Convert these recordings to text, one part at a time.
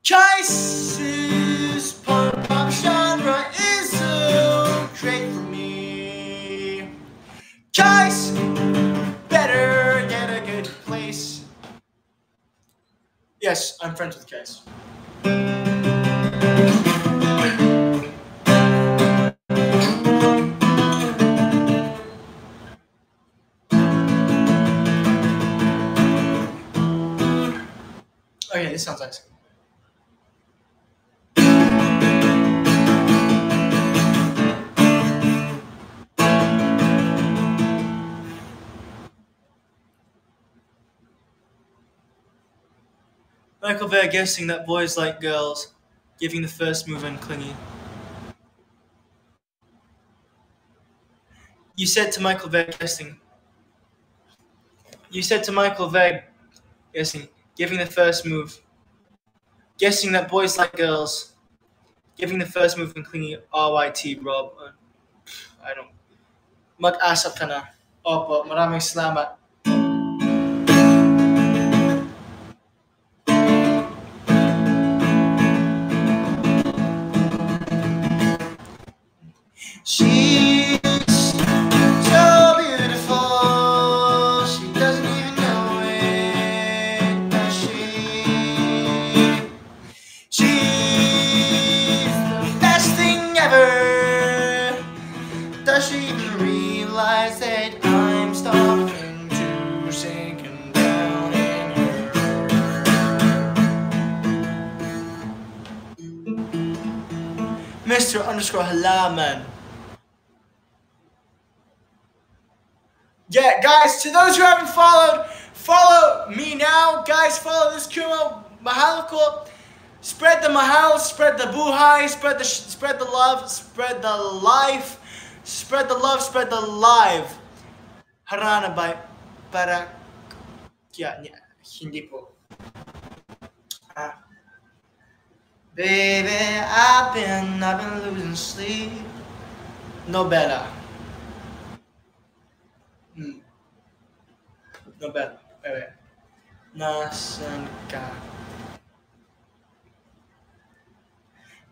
Choices, pop genre is so great for me. Choice, better get a good place. Yes, I'm friends with Choice. Okay, this sounds nice. Michael Bear guessing that boys like girls, giving the first move and clingy. You said to Michael Bear guessing. You said to Michael Bear guessing, giving the first move. Guessing that boys like girls, giving the first move and clingy. RYT, Rob. I don't. Mag-asap ka na. Opo, maraming salamat. She's so beautiful, she doesn't even know it, does she? She's the best thing ever. Does she even realize that I'm starting to sink down in her? Mr. underscore Halaman. Yeah, guys, to those who haven't followed, follow me now. Guys, follow this Kumo. Mahalo ko. Spread the mahal, spread the buhay, spread the love, spread the life, spread the love, spread the live. Harana by para hindi po. Baby, I've been losing sleep. No better. No better. Wait. Nasan ka?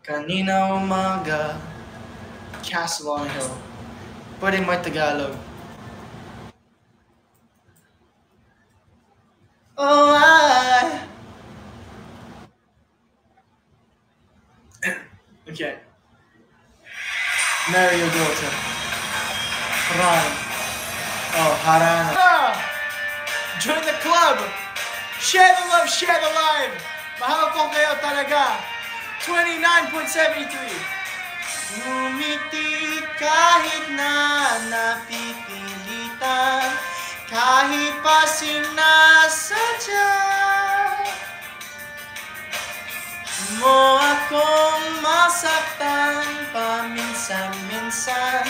Kanina umaga, Castle on Hill. Pwede mo Tagalog. Oh, okay. Marry your daughter. Harana. Oh, Harana. Join the club. Share the love, share the live. Mahal ko kayo talaga. 29.73. Ngumiti kahit na napipilitan, kahit pa sinasadya mo akong masaktan paminsan-minsan,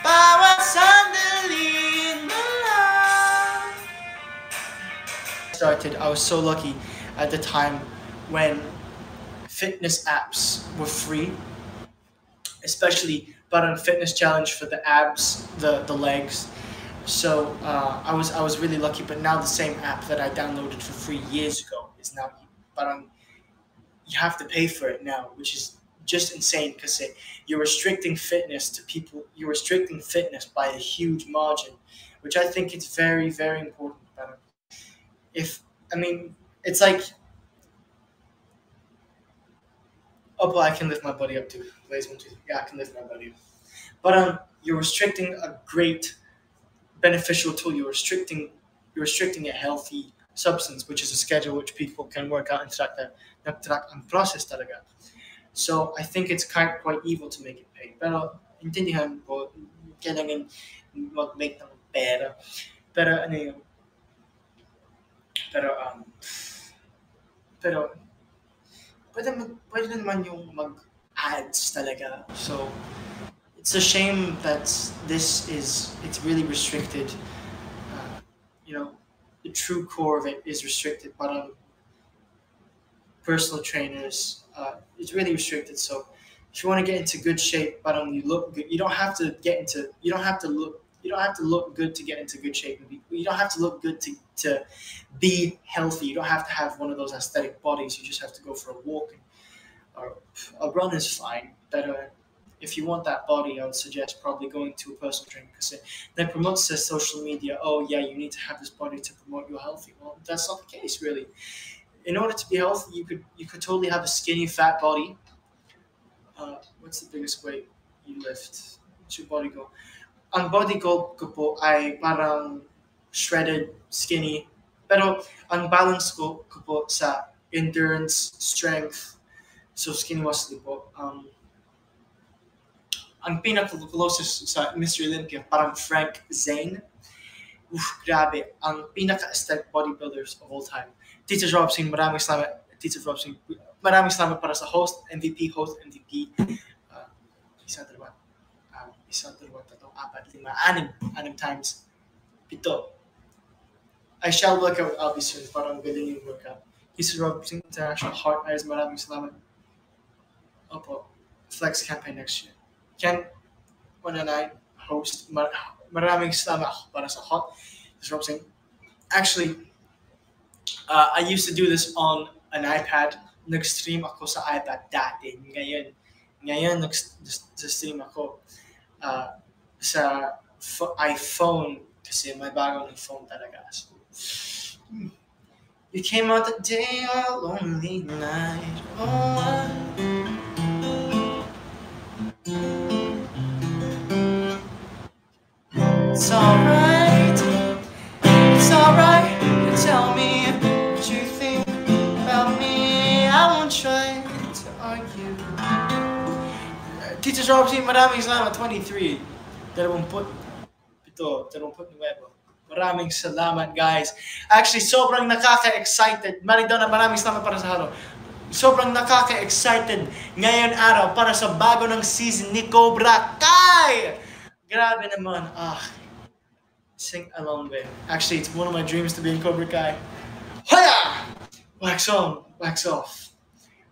bawat sandali na lang. I was so lucky at the time when fitness apps were free, especially Button Fitness Challenge for the abs, the legs. So I was really lucky. But now the same app that I downloaded for free years ago is now, but you have to pay for it now, which is just insane because you're restricting fitness to people. You're restricting fitness by a huge margin, which I think is very, very important. It's like, oh, but I can lift my body up too. Yeah, I can lift my body up. But you're restricting a great beneficial tool. You're restricting a healthy substance, which is a schedule which people can work out and track and process talaga. So I think it's quite evil to make it pay. Pero intindihan po, kailangan mag-make ng pera. Pero ano yun? Pero pwede naman yung mag-ads talaga. So it's a shame that it's really restricted. The true core of it is restricted, but personal trainers, it's really restricted. So if you want to get into good shape, but you look good, you don't have to look You don't have to look good to get into good shape. You don't have to look good to be healthy. You don't have to have one of those aesthetic bodies. You just have to go for a walk. Or a run is fine. But if you want that body, I would suggest probably going to a personal trainer because it then promotes the social media. Oh yeah, you need to have this body to promote your healthy. Well, that's not the case really. In order to be healthy, you could totally have a skinny, fat body. What's the biggest weight you lift? What's your body goal? Ang body goal ko po ay parang shredded, skinny. Pero ang balance ko po sa endurance, strength, so skinny mostly po. Ang pinaka-closest sa Mr. Olympia, parang Frank Zane. Grabe. Ang pinaka-aesthetic bodybuilders of all time. Teacher Robson, maraming salamat. Teacher Robson, maraming salamat para sa host, MVP. Isa, dalawa, tatlo, apat, lima, anim times. Pito. I shall work out Albie soon. Parang galing yung workout. Teacher Robson, International Heart Eyes, maraming salamat. Opo. Flex campaign next year. Ken 109 host. Maraming salamat para sa hot. Teacher Robson. Actually, I used to do this on an iPad. Nag-stream ako sa iPad dati. Ngayon nag-stream ako sa iPhone kasi may bagong phone talaga. So, you came out the day on a lonely night. Oh, it's alright. It's alright to tell me what you think about me. I won't try to argue. Teacher Robson, maraming salamat. 23. 29. Maraming salamat, guys. Actually, sobrang nakaka-excited. Maridona, maraming salamat para sa halo. Sobrang nakaka-excited ngayon araw para sa bago ng season ni Cobra Kai. Grabe naman. Sing along with. Actually, it's one of my dreams to be in Cobra Kai. Hoya! Wax on, wax off.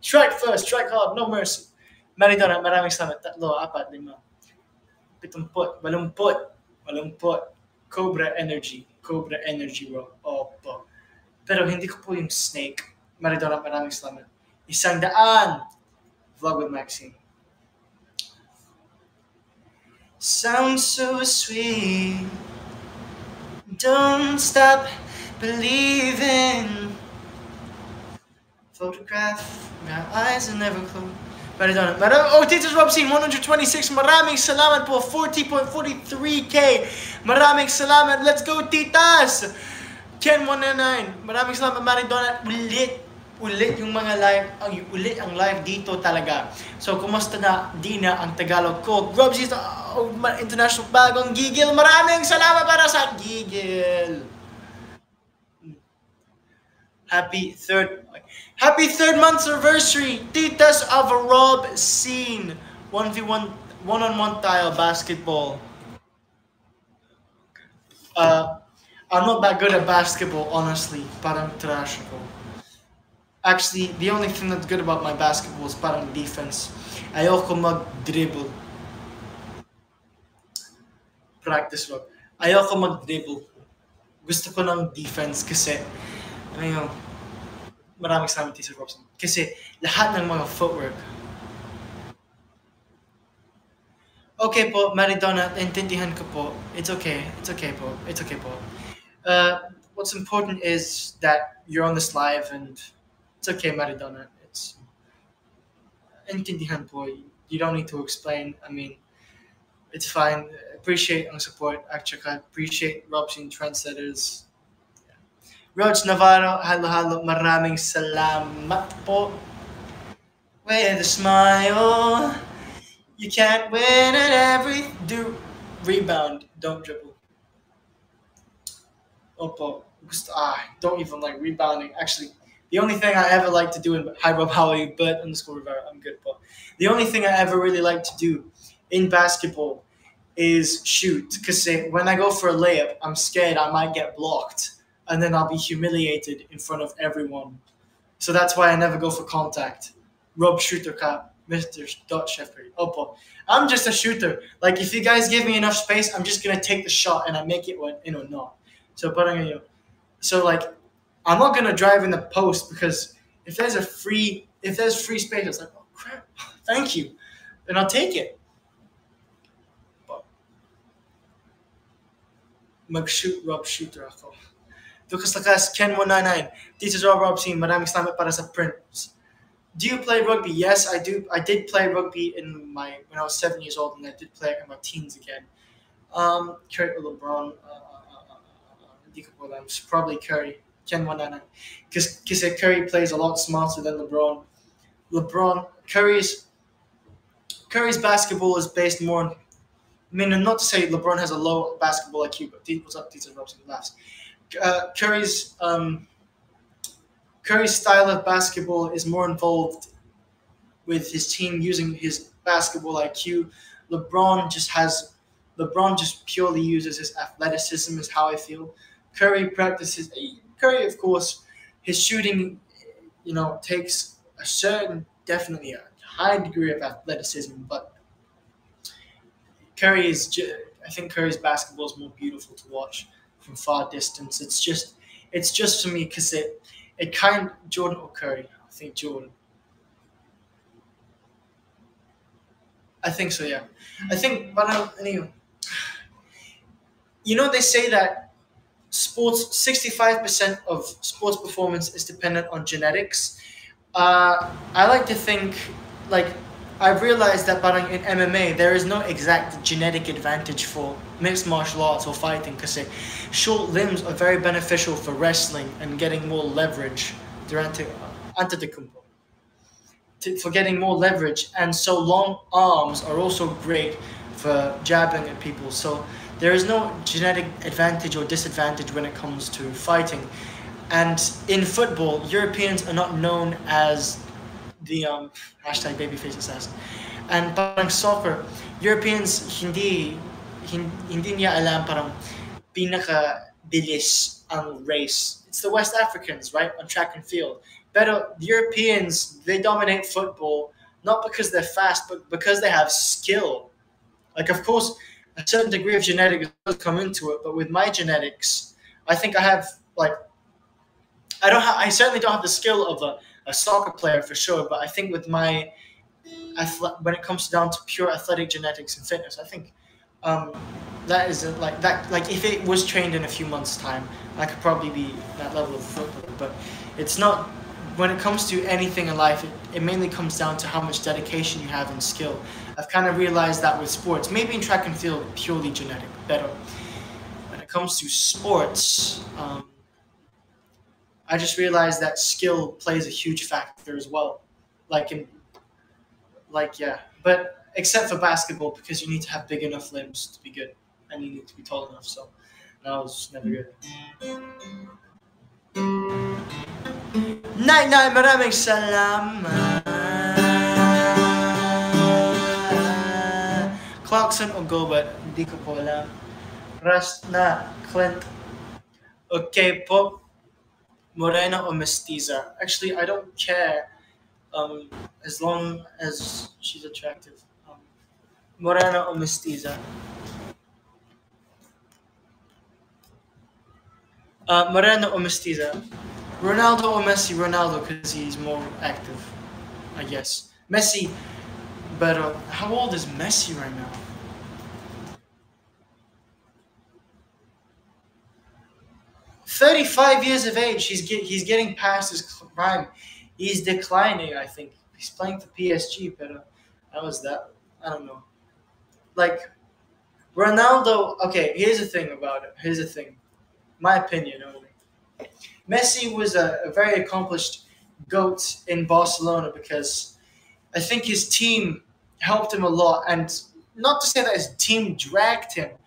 Strike first, strike hard, no mercy. Maridona, maraming salamat. 3, 4, 5, 70, 80. Cobra energy, bro. Opo. Pero hindi ko po yung snake. Maridona, maraming salamat. 100. Vlog with Maxine. Sounds so sweet. Don't stop believing. Photograph, my eyes are never closed. Maridona. Oh, Teacher Robson, 126. Maraming salamat po. 40.43K. Maraming salamat. Let's go, titas! Ken 109. Maraming salamat, Maridona. Ulit yung mga live. Ulit ang live dito talaga. So, kumusta na? Di na ang Tagalog ko. Robson, international bagong gigil. Maraming salamat para sa gigil. Happy third month anniversary, Titas of a Rob Scene. 1v1, one-on-one tile basketball. I'm not that good at basketball, honestly. Parang trash ako. Actually, the only thing that's good about my basketball is parang defense. Ayoko mag-dribble. Practice work. Ayoko mag-dribble. Gusto ko ng defense kasi maraming salamat, Teacher Robson. Kasi lahat ng mga footwork. Okay po, Maridona, intindihan ko po. It's okay po. What's important is that you're on this live and it's okay, Maridona. It's intindihan po. You don't need to explain. I mean, it's fine. Appreciate ang support. Actually, appreciate Robson Trendsetters. Rog Navarro, halo, maraming salamat po. With a smile, you can't win at every rebound, don't dribble. Opo, don't even like rebounding. Actually, the only thing I ever like to do in Hi Rob, how are you? But _Rivera, I'm good, po. The only thing I ever really like to do in basketball is shoot. Because when I go for a layup, I'm scared I might get blocked. And then I'll be humiliated in front of everyone. So that's why I never go for contact. Rob shooter ka, Mr. Dot Chef Curry. Opo. I'm just a shooter. Like if you guys give me enough space, I'm just gonna take the shot and I make it when not. So parang so like I'm not gonna drive in the post because if there's free space, it's like, oh crap, thank you. Then I'll take it. But mag-shoot Rob shooter ako. Lucas Lacas, Ken 199. This is Rob Scene, maraming salamat para sa prints. Do you play rugby? Yes, I do. I did play rugby when I was 7 years old, and I did play it in my teens again. Curry or LeBron? Hindi ko po alam. It's probably Curry. Ken 199. Because Curry plays a lot smarter than LeBron. Curry's basketball is based more on. I mean, not to say LeBron has a low basketball IQ, but what's up? These are Robson laughs. Curry's style of basketball is more involved with his team using his basketball IQ. LeBron just purely uses his athleticism, is how I feel. Curry, of course, his shooting, takes definitely a high degree of athleticism, but I think Curry's basketball is more beautiful to watch from far distance. It's just for me because it kind Jordan or Curry. I think Jordan. I think so. Yeah, I think. But anyway, they say that 65% of sports performance is dependent on genetics. I like to think like. I've realized that parang in MMA, there is no exact genetic advantage for mixed martial arts or fighting because short limbs are very beneficial for wrestling and getting more leverage for getting more leverage. And so long arms are also great for jabbing at people. So there is no genetic advantage or disadvantage when it comes to fighting. And in football, Europeans are not known as the hashtag babyface assassin. And parang soccer, Europeans hindi niya alam parang pinaka-bilis ang race. It's the West Africans, right, on track and field. Pero the Europeans, they dominate football not because they're fast, but because they have skill. Like, of course, a certain degree of genetics does come into it, but with my genetics, I think I have like I certainly don't have the skill of a soccer player for sure, but I think with my when it comes down to pure athletic genetics and fitness, I think that is like that. Like if it was trained in a few months' time, I could probably be that level of footballer. But it's not. When it comes to anything in life, it mainly comes down to how much dedication you have and skill. I've kind of realized that with sports, maybe in track and field, purely genetic. But when it comes to sports, I just realized that skill plays a huge factor as well. Yeah. But except for basketball, because you need to have big enough limbs to be good, and you need to be tall enough. So that was never good. Night, maraming salamat. Clarkson o Gobert, hindi ko po alam. Rust na, Clint. Okay po. Morena o mestiza? Actually, I don't care. As long as she's attractive. Morena o mestiza? Morena o mestiza? Ronaldo or Messi? Ronaldo, because he's more active, I guess. Messi, but how old is Messi right now? $35 of age. He's getting past his prime. He's declining, I think. He's playing for PSG, but how is that? I don't know. Like, Ronaldo, okay, here's the thing about it. My opinion only. Messi was a very accomplished GOAT in Barcelona because I think his team helped him a lot. And not to say that his team dragged him,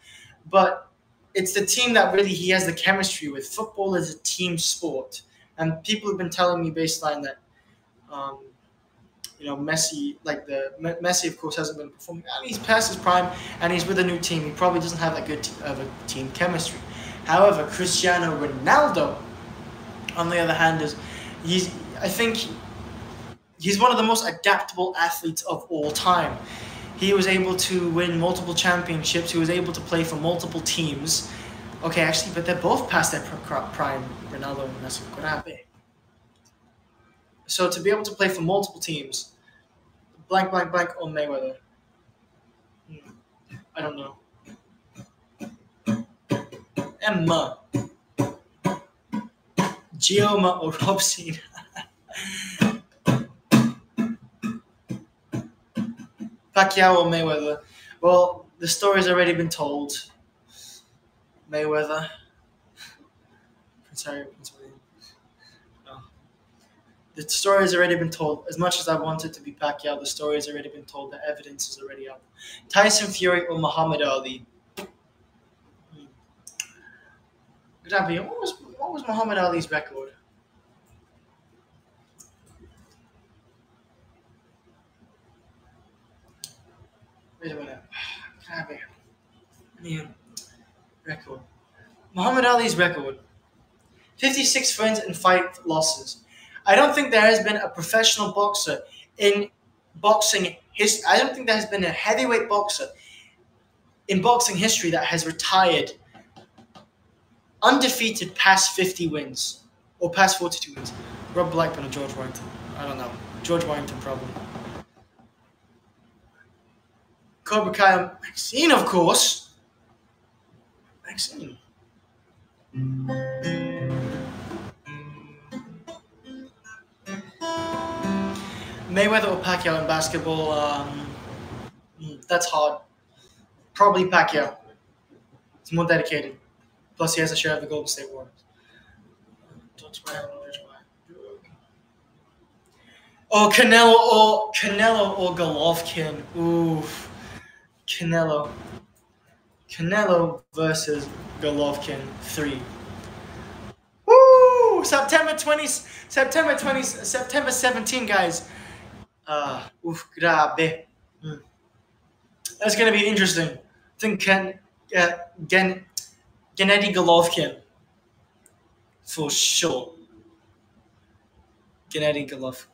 but it's the team that really he has the chemistry with. Football is a team sport. And people have been telling me baseline that, Messi, Messi, of course, hasn't been performing. And he's past his prime, and he's with a new team. He probably doesn't have that good of a team chemistry. However, Cristiano Ronaldo, on the other hand, I think He's one of the most adaptable athletes of all time. He was able to win multiple championships. He was able to play for multiple teams. Okay, actually, but they're both past their prime, Ronaldo and Messi. Grabe. So to be able to play for multiple teams, blank, blank, blank, or Mayweather. I don't know. Emma. Gioma or Robson. Pacquiao or Mayweather? Well, the story's already been told. Mayweather. Prince Harry, Prince William. No. The story has already been told. As much as I want it to be Pacquiao, the story has already been told. The evidence is already out. Tyson Fury or Muhammad Ali? Grabe, what was Muhammad Ali's record? Wait a minute. Grabe. Yeah. Record. Muhammad Ali's record. 56 wins and 5 losses. I don't think there has been a professional boxer in boxing history. I don't think there has been a heavyweight boxer in boxing history that has retired undefeated past 50 wins or past 42 wins. Rob Blackburn or George Warrington? I don't know. George Warrington probably. Cobra Kai, Maxine, of course. Maxine. Mayweather or Pacquiao in basketball? That's hard. Probably Pacquiao. He's more dedicated. Plus, he has a share of the Golden State Warriors. Oh, Canelo or Golovkin. Oof. Canelo versus Golovkin 3. Woo! September 17, guys. Grabe. That's gonna be interesting. I think Gennady Golovkin for sure. Gennady Golovkin.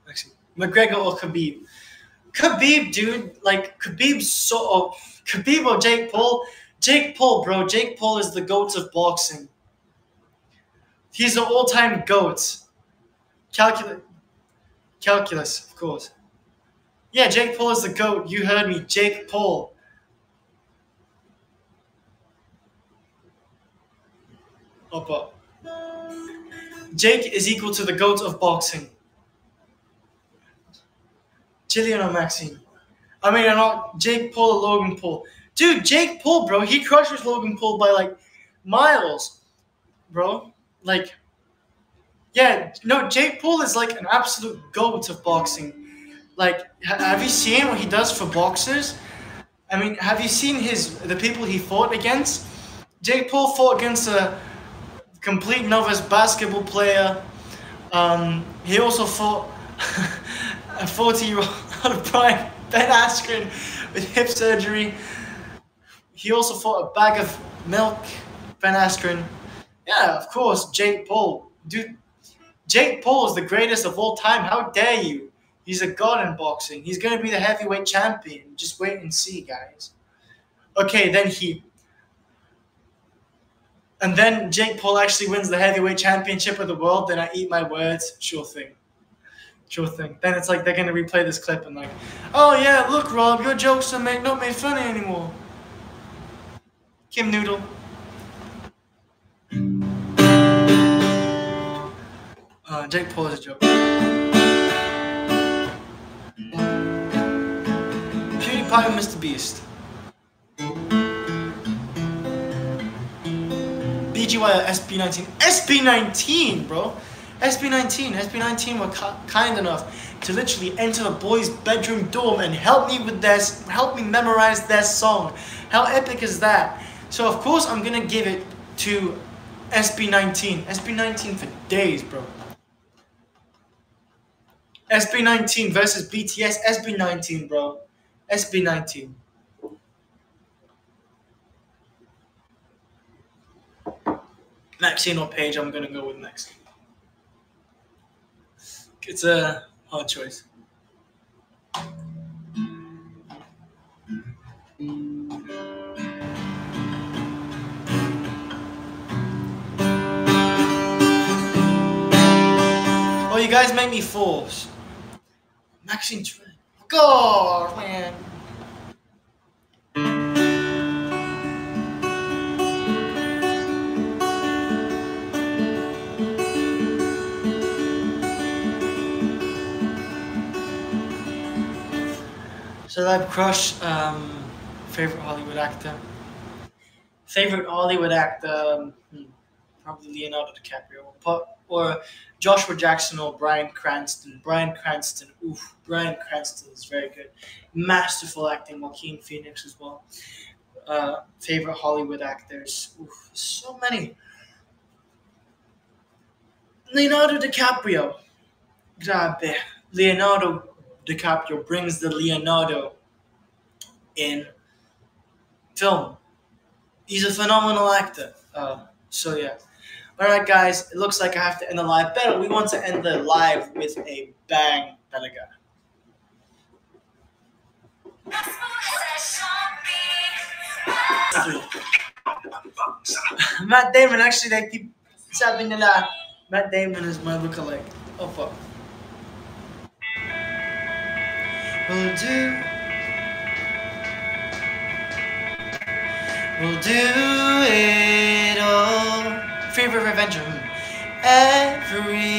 Actually, McGregor or Khabib. Khabib, dude, like Khabib or Jake Paul. Jake Paul, bro. Jake Paul is the GOAT of boxing. He's the all-time GOAT. Calculus, of course. Yeah, Jake Paul is the GOAT. You heard me. Jake Paul. Oppa. Jake is equal to the GOAT of boxing. Jillian or Maxine? I mean, I'm not Jake Paul or Logan Paul. Dude, Jake Paul, bro, he crushes Logan Paul by like miles, bro. Like, yeah, no, Jake Paul is like an absolute GOAT of boxing. Like, have you seen what he does for boxers? I mean, have you seen the people he fought against? Jake Paul fought against a complete novice basketball player. He also fought a 40-year-old Brian Ben Askren with hip surgery. He also fought a bag of milk, Ben Askren. Yeah, of course, Jake Paul. Dude, Jake Paul is the greatest of all time. How dare you? He's a god in boxing. He's going to be the heavyweight champion. Just wait and see, guys. Okay, then And then Jake Paul actually wins the heavyweight championship of the world, then I eat my words. Sure thing. Sure thing. Then it's like they're going to replay this clip and like, oh yeah, look, Rob, your jokes are not made funny anymore. Kim Noodle. Jake Paul is a joke. PewDiePie or Mr. Beast? BGY or SB19? SB19, bro. SB19 were kind enough to literally enter the boys' bedroom dorm and help me memorize their song. How epic is that? So of course I'm gonna give it to SB19. SB19 for days, bro. SB19 versus BTS. SB19, bro. SB19. Maxine or Paige, I'm gonna go with Maxine. It's a hard choice. Oh, you guys make me false. Maxine Trent. God, man. Celeb crush, favorite Hollywood actor. Favorite Hollywood actor, probably Leonardo DiCaprio, or Joshua Jackson or Bryan Cranston. Bryan Cranston, oof, Bryan Cranston is very good. Masterful acting. Joaquin Phoenix as well. Favorite Hollywood actors, oof, so many. Leonardo DiCaprio, grabe. Leonardo DiCaprio brings the Leonardo in film. He's a phenomenal actor. So yeah. All right, guys. It looks like I have to end the live. Pero we want to end the live with a bang, talaga. Matt Damon actually, like, sabi nila, Matt Damon is my lookalike. Oh fuck. We'll do. We'll do it all. Favorite Revenger. Everything